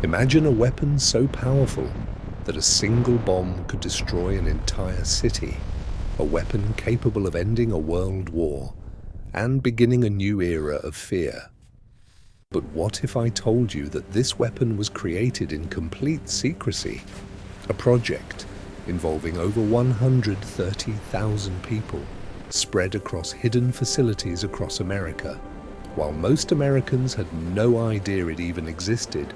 Imagine a weapon so powerful that a single bomb could destroy an entire city, a weapon capable of ending a world war and beginning a new era of fear. But what if I told you that this weapon was created in complete secrecy, a project involving over 130,000 people spread across hidden facilities across America, while most Americans had no idea it even existed?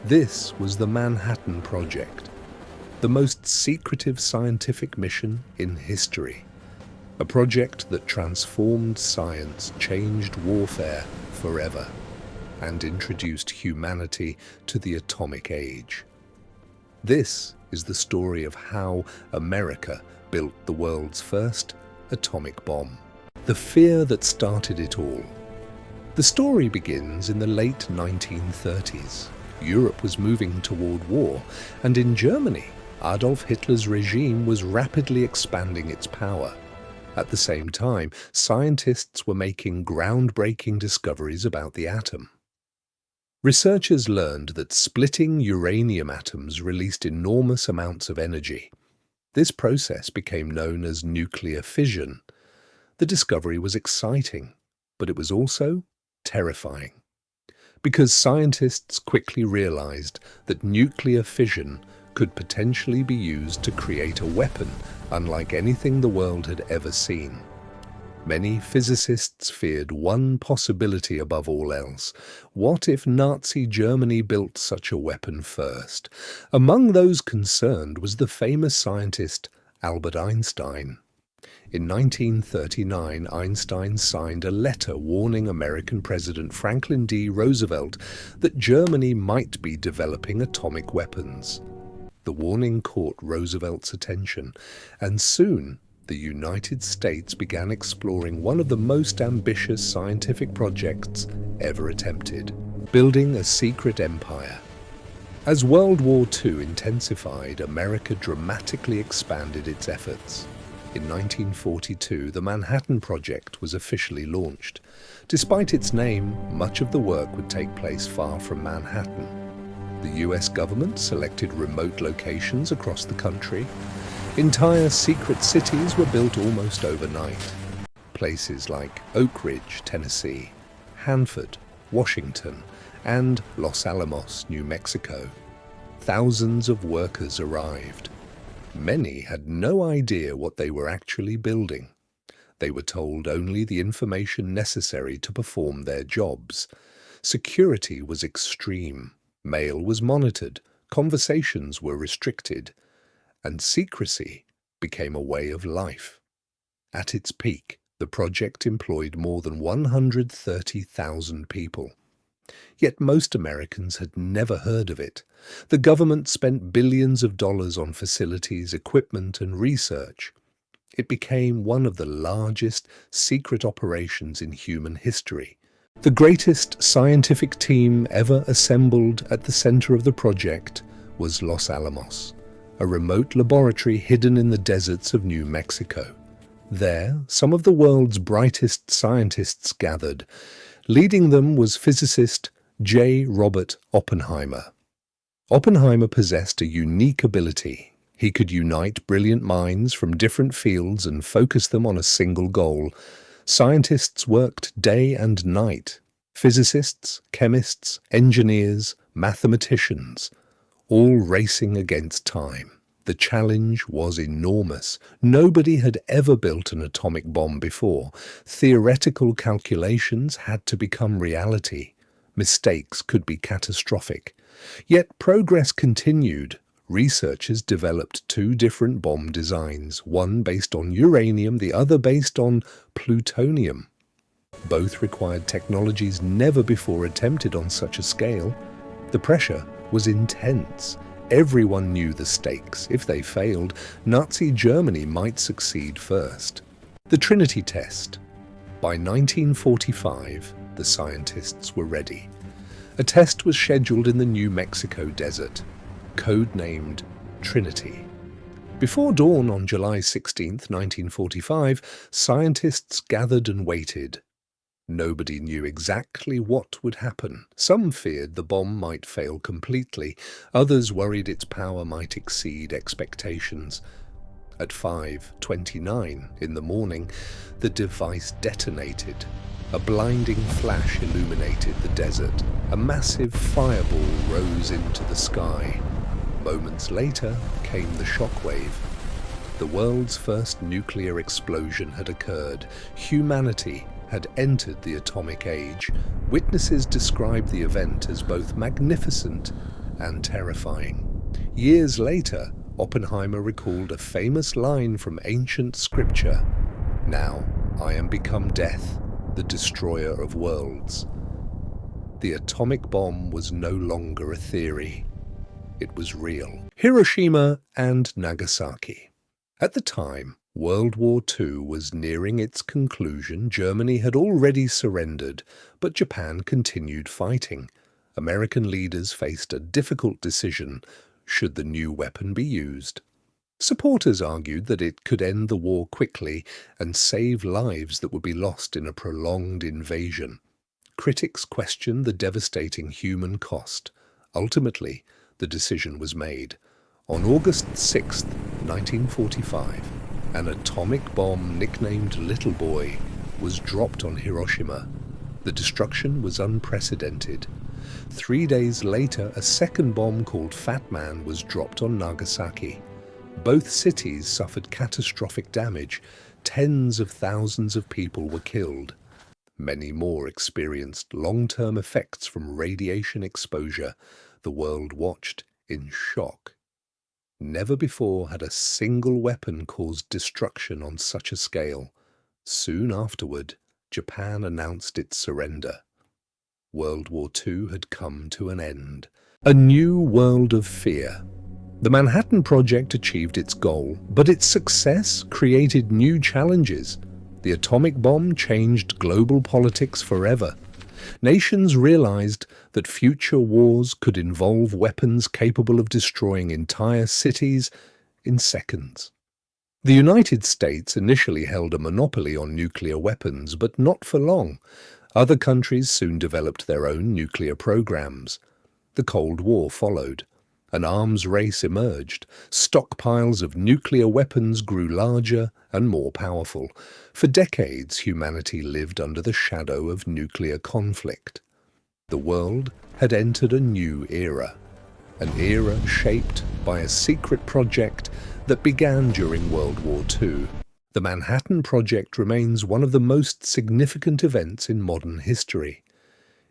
This was the Manhattan Project, the most secretive scientific mission in history. A project that transformed science, changed warfare forever, and introduced humanity to the atomic age. This is the story of how America built the world's first atomic bomb. The fear that started it all. The story begins in the late 1930s. Europe was moving toward war, and in Germany, Adolf Hitler's regime was rapidly expanding its power. At the same time, scientists were making groundbreaking discoveries about the atom. Researchers learned that splitting uranium atoms released enormous amounts of energy. This process became known as nuclear fission. The discovery was exciting, but it was also terrifying, because scientists quickly realized that nuclear fission could potentially be used to create a weapon unlike anything the world had ever seen. Many physicists feared one possibility above all else. What if Nazi Germany built such a weapon first? Among those concerned was the famous scientist Albert Einstein. In 1939, Einstein signed a letter warning American President Franklin D. Roosevelt that Germany might be developing atomic weapons. The warning caught Roosevelt's attention, and soon the United States began exploring one of the most ambitious scientific projects ever attempted: building a secret empire. As World War II intensified, America dramatically expanded its efforts. In 1942, the Manhattan Project was officially launched. Despite its name, much of the work would take place far from Manhattan. The US government selected remote locations across the country. Entire secret cities were built almost overnight. Places like Oak Ridge, Tennessee, Hanford, Washington, and Los Alamos, New Mexico. Thousands of workers arrived. Many had no idea what they were actually building. They were told only the information necessary to perform their jobs. Security was extreme. Mail was monitored. Conversations were restricted. And secrecy became a way of life. At its peak, the project employed more than 130,000 people. Yet most Americans had never heard of it. The government spent billions of dollars on facilities, equipment, and research. It became one of the largest secret operations in human history. The greatest scientific team ever assembled at the center of the project was Los Alamos, a remote laboratory hidden in the deserts of New Mexico. There, some of the world's brightest scientists gathered. Leading them was physicist J. Robert Oppenheimer. Oppenheimer possessed a unique ability. He could unite brilliant minds from different fields and focus them on a single goal. Scientists worked day and night. Physicists, chemists, engineers, mathematicians, all racing against time. The challenge was enormous. Nobody had ever built an atomic bomb before. Theoretical calculations had to become reality. Mistakes could be catastrophic. Yet progress continued. Researchers developed two different bomb designs, one based on uranium, the other based on plutonium. Both required technologies never before attempted on such a scale. The pressure was intense. Everyone knew the stakes. If they failed, Nazi Germany might succeed first. The Trinity test. By 1945, the scientists were ready. A test was scheduled in the New Mexico desert, codenamed Trinity. Before dawn on July 16, 1945, scientists gathered and waited. Nobody knew exactly what would happen. Some feared the bomb might fail completely. Others worried its power might exceed expectations. At 5:29 in the morning, the device detonated. A blinding flash illuminated the desert. A massive fireball rose into the sky. Moments later came the shockwave. The world's first nuclear explosion had occurred. Humanity had entered the atomic age. Witnesses described the event as both magnificent and terrifying. Years later, Oppenheimer recalled a famous line from ancient scripture, "Now I am become death, the destroyer of worlds." The atomic bomb was no longer a theory. It was real. Hiroshima and Nagasaki. At the time, World War II was nearing its conclusion. Germany had already surrendered, but Japan continued fighting. American leaders faced a difficult decision: should the new weapon be used? Supporters argued that it could end the war quickly and save lives that would be lost in a prolonged invasion. Critics questioned the devastating human cost. Ultimately, the decision was made. On August 6, 1945, an atomic bomb nicknamed Little Boy was dropped on Hiroshima. The destruction was unprecedented. 3 days later, a second bomb called Fat Man was dropped on Nagasaki. Both cities suffered catastrophic damage. Tens of thousands of people were killed. Many more experienced long-term effects from radiation exposure. The world watched in shock. Never before had a single weapon caused destruction on such a scale. Soon afterward, Japan announced its surrender. World War II had come to an end. A new world of fear. The Manhattan Project achieved its goal, but its success created new challenges. The atomic bomb changed global politics forever. Nations realized that future wars could involve weapons capable of destroying entire cities in seconds. The United States initially held a monopoly on nuclear weapons, but not for long. Other countries soon developed their own nuclear programs. The Cold War followed. An arms race emerged. Stockpiles of nuclear weapons grew larger and more powerful. For decades, humanity lived under the shadow of nuclear conflict. The world had entered a new era, an era shaped by a secret project that began during World War II. The Manhattan Project remains one of the most significant events in modern history.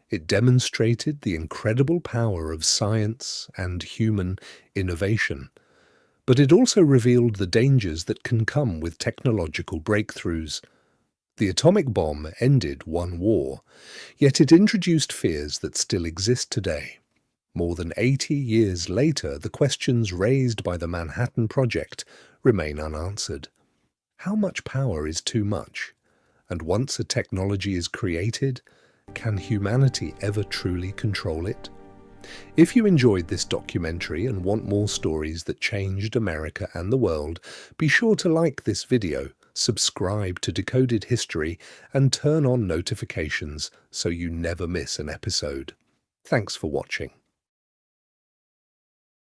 It demonstrated the incredible power of science and human innovation, but it also revealed the dangers that can come with technological breakthroughs. The atomic bomb ended one war, yet it introduced fears that still exist today. More than 80 years later, the questions raised by the Manhattan Project remain unanswered. How much power is too much? And once a technology is created, can humanity ever truly control it? If you enjoyed this documentary and want more stories that changed America and the world, be sure to like this video, subscribe to Decoded History, and turn on notifications so you never miss an episode. Thanks for watching.